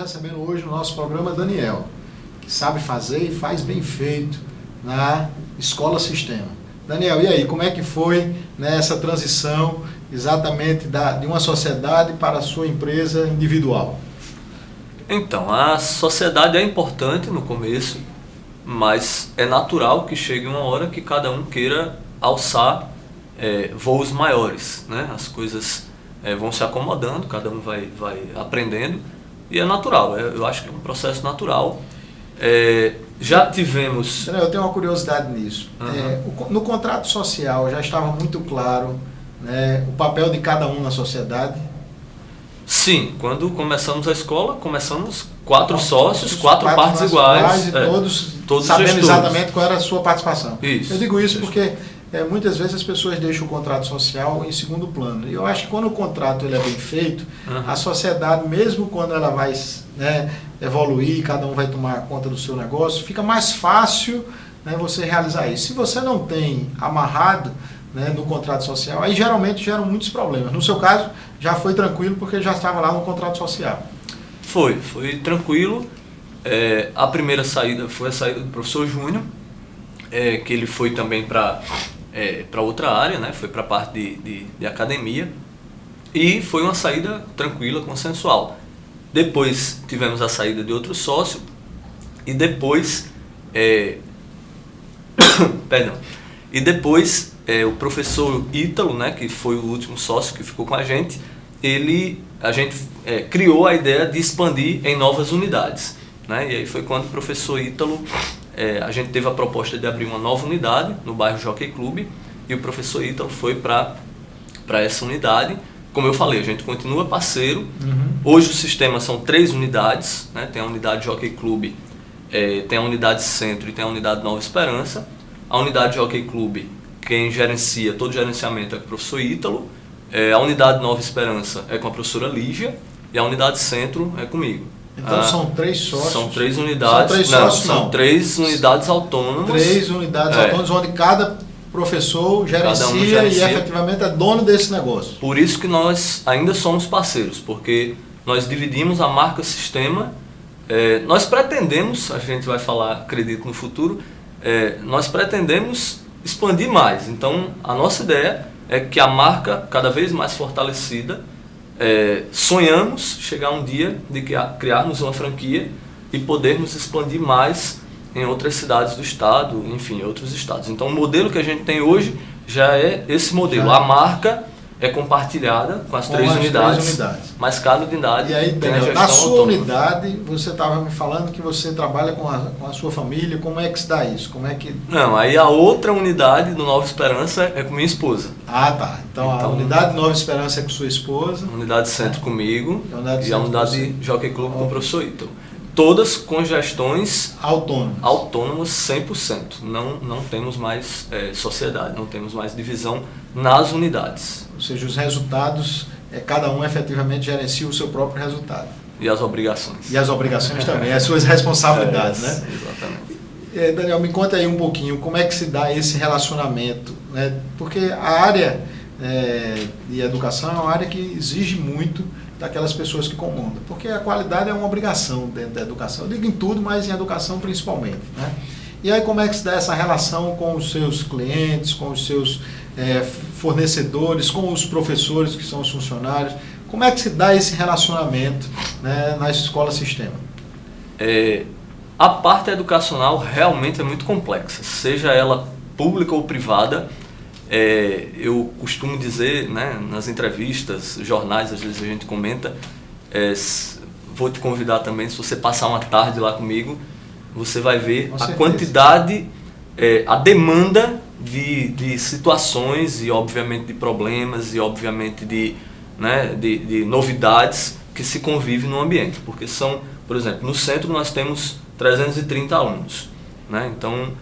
recebendo hoje no nosso programa Daniel, que sabe fazer e faz bem feito na Escola Sistema. Daniel, e aí, como é que foi, né, essa transição exatamente de uma sociedade para a sua empresa individual? Então, a sociedade é importante no começo, mas é natural que chegue uma hora que cada um queira alçar voos maiores, né? As coisas vão se acomodando, cada um vai aprendendo, e é natural, eu acho que é um processo natural. Já tivemos... Eu tenho uma curiosidade nisso. No contrato social já estava muito claro, né, o papel de cada um na sociedade? Sim, quando começamos a escola, começamos 4 sócios, 4 partes iguais. E todos sabendo gestores. Exatamente qual era a sua participação. Isso. Eu digo isso porque muitas vezes as pessoas deixam o contrato social em segundo plano. E eu acho que quando o contrato ele é bem feito, a sociedade, mesmo quando ela vai, né, evoluir, cada um vai tomar conta do seu negócio, fica mais fácil, né, você realizar isso. Se você não tem amarrado, né, no contrato social, aí geralmente geram muitos problemas. No seu caso, já foi tranquilo porque já estava lá no contrato social. Foi tranquilo. A primeira saída foi a saída do professor Júnior, que ele foi também para outra área, né, foi para a parte de academia, e foi uma saída tranquila, consensual. Depois tivemos a saída de outro sócio, e depois o professor Ítalo, né, que foi o último sócio que ficou com a gente, a gente criou a ideia de expandir em novas unidades, né? E aí foi quando o professor Ítalo, a gente teve a proposta de abrir uma nova unidade no bairro Jockey Club, e o professor Ítalo foi para essa unidade. Como eu falei, a gente continua parceiro. Hoje o sistema são 3 unidades, né? Tem a unidade Jockey Club, tem a unidade Centro e tem a unidade Nova Esperança. A unidade Jockey Club, quem gerencia todo o gerenciamento é o professor Ítalo. A unidade Nova Esperança é com a professora Lígia, e a unidade Centro é comigo. Então são 3 sócios? São 3 unidades. São 3 unidades autônomas. 3 unidades autônomas, onde cada professor gerencia e efetivamente é dono desse negócio. Por isso que nós ainda somos parceiros, porque nós dividimos a marca Sistema. Nós pretendemos, a gente vai falar, acredito, no futuro, nós pretendemos expandir mais. Então, a nossa ideia é que a marca cada vez mais fortalecida, sonhamos chegar um dia de criarmos uma franquia e podermos expandir mais em outras cidades do estado, enfim, outros estados. Então, o modelo que a gente tem hoje já é esse modelo. A marca é compartilhada com as 3 unidades, mas cada unidade tem a gestão na sua autônoma. Unidade, você estava me falando que você trabalha com a sua família. Como é que se dá isso? Como é que... Não, aí a outra unidade do Nova Esperança é com minha esposa. Ah, tá. Então a unidade Nova Esperança é com sua esposa. A unidade Centro comigo e a unidade Jockey Club com o professor Ítalo. Todas com gestões autônomas 100%. Não temos mais sociedade, não temos mais divisão nas unidades. Ou seja, os resultados, cada um efetivamente gerencia o seu próprio resultado. E as obrigações. E as obrigações também, as suas responsabilidades, né? Exatamente. Daniel, me conta aí um pouquinho como é que se dá esse relacionamento, né? Porque a área de educação é uma área que exige muito daquelas pessoas que comandam, porque a qualidade é uma obrigação dentro da educação. Eu digo em tudo, mas em educação principalmente, né? E aí como é que se dá essa relação com os seus clientes, com os seus fornecedores, com os professores que são os funcionários? Como é que se dá esse relacionamento, né, na Escola Sistema? A parte educacional realmente é muito complexa, seja ela pública ou privada. Eu costumo dizer, né, nas entrevistas, jornais, às vezes a gente comenta, vou te convidar também, se você passar uma tarde lá comigo, você vai ver a quantidade, a demanda de situações e obviamente de problemas e obviamente de novidades que se convive no ambiente, porque são, por exemplo, no centro nós temos 330 alunos, né? Então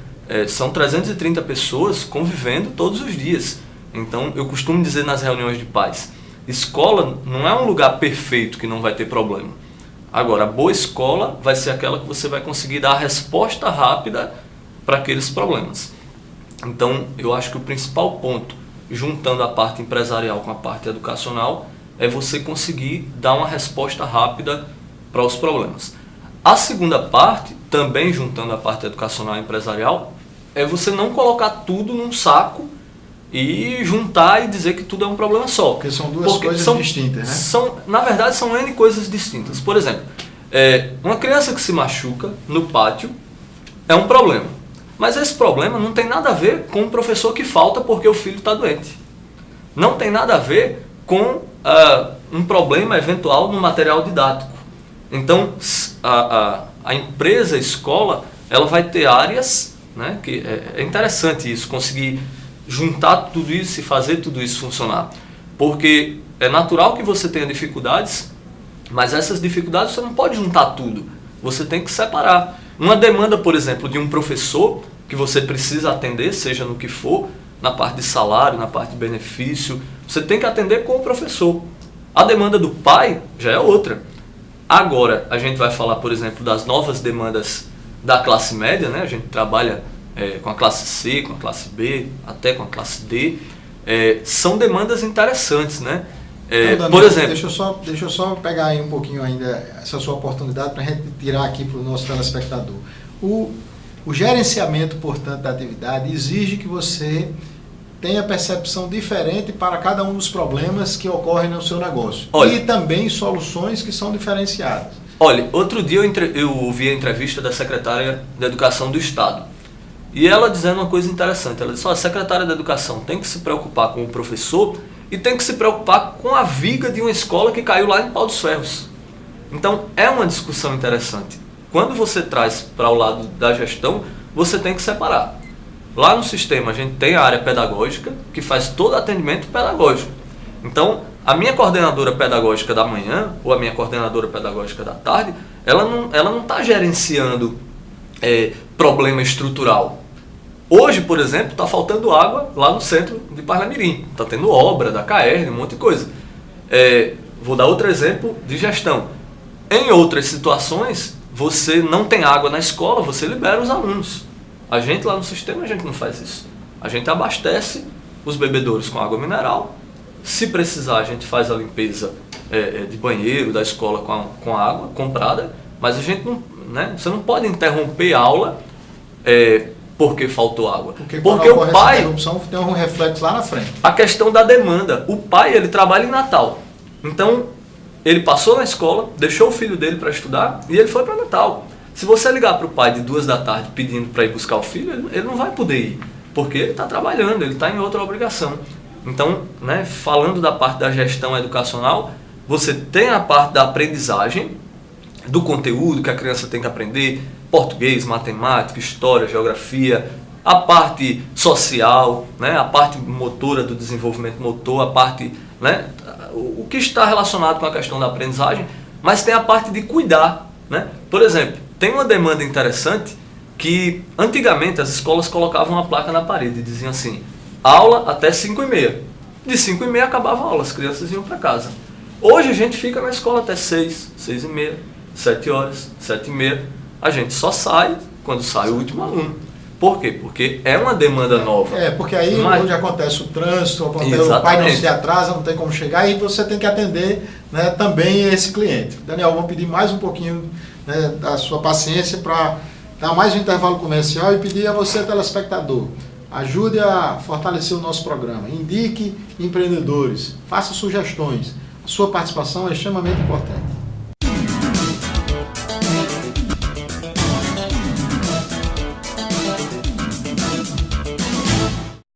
são 330 pessoas convivendo todos os dias. Então eu costumo dizer nas reuniões de pais, escola não é um lugar perfeito que não vai ter problema. Agora, a boa escola vai ser aquela que você vai conseguir dar a resposta rápida para aqueles problemas. Então, eu acho que o principal ponto, juntando a parte empresarial com a parte educacional, é você conseguir dar uma resposta rápida para os problemas. A segunda parte, também juntando a parte educacional e empresarial, é você não colocar tudo num saco e juntar e dizer que tudo é um problema só. Porque são duas coisas distintas, né? Na verdade, são N coisas distintas. Por exemplo, uma criança que se machuca no pátio é um problema. Mas esse problema não tem nada a ver com o professor que falta porque o filho está doente. Não tem nada a ver com um problema eventual no material didático. Então, a empresa, a escola, ela vai ter áreas, né, que é interessante isso, conseguir juntar tudo isso e fazer tudo isso funcionar. Porque é natural que você tenha dificuldades, mas essas dificuldades você não pode juntar tudo. Você tem que separar. Uma demanda, por exemplo, de um professor que você precisa atender, seja no que for, na parte de salário, na parte de benefício, você tem que atender com o professor. A demanda do pai já é outra. Agora, a gente vai falar, por exemplo, das novas demandas da classe média, né? A gente trabalha com a classe C, com a classe B, até com a classe D. São demandas interessantes, né? Então, Daniel, por exemplo... Deixa eu só pegar aí um pouquinho ainda essa sua oportunidade para a gente tirar aqui para o nosso telespectador. O gerenciamento, portanto, da atividade exige que você tenha percepção diferente para cada um dos problemas que ocorrem no seu negócio. Olha, e também soluções que são diferenciadas. Olha, outro dia eu ouvi a entrevista da secretária de Educação do Estado. E ela dizendo uma coisa interessante. Ela disse, a secretária de Educação tem que se preocupar com o professor e tem que se preocupar com a viga de uma escola que caiu lá em Pau dos Ferros. Então, é uma discussão interessante. Quando você traz para o lado da gestão, você tem que separar. Lá no sistema a gente tem a área pedagógica, que faz todo atendimento pedagógico. Então, a minha coordenadora pedagógica da manhã, ou a minha coordenadora pedagógica da tarde, ela não está gerenciando problema estrutural. Hoje, por exemplo, está faltando água lá no centro de Parnamirim. Está tendo obra da CAERN, um monte de coisa. Vou dar outro exemplo de gestão. Em outras situações, você não tem água na escola, você libera os alunos. A gente lá no sistema, a gente não faz isso. A gente abastece os bebedouros com água mineral. Se precisar, a gente faz a limpeza de banheiro da escola com água comprada. Mas a gente não, né? Você não pode interromper a aula porque faltou água. Porque o pai... essa interrupção tem um reflexo lá na frente. A questão da demanda. O pai, ele trabalha em Natal. Então, ele passou na escola, deixou o filho dele para estudar e ele foi para Natal. Se você ligar para o pai de 2 da tarde pedindo para ir buscar o filho, ele não vai poder ir, porque ele está trabalhando, ele está em outra obrigação. Então, né, falando da parte da gestão educacional, você tem a parte da aprendizagem, do conteúdo que a criança tem que aprender, português, matemática, história, geografia, a parte social, né, a parte motora do desenvolvimento motor, a parte, né, o que está relacionado com a questão da aprendizagem, mas tem a parte de cuidar, né? Por exemplo, tem uma demanda interessante que antigamente as escolas colocavam uma placa na parede e diziam assim, aula até 5h30. De 5h30 acabava a aula, as crianças iam para casa. Hoje a gente fica na escola até 6, 6h30, 7 horas, 7h30. A gente só sai quando sai o último aluno. Por quê? Porque é uma demanda nova. Porque aí onde acontece o trânsito, o pai não se atrasa, não tem como chegar, e você tem que atender, né, também esse cliente. Daniel, vou pedir mais um pouquinho, né, da sua paciência para dar mais um intervalo comercial e pedir a você, telespectador, ajude a fortalecer o nosso programa, indique empreendedores, faça sugestões. A sua participação é extremamente importante.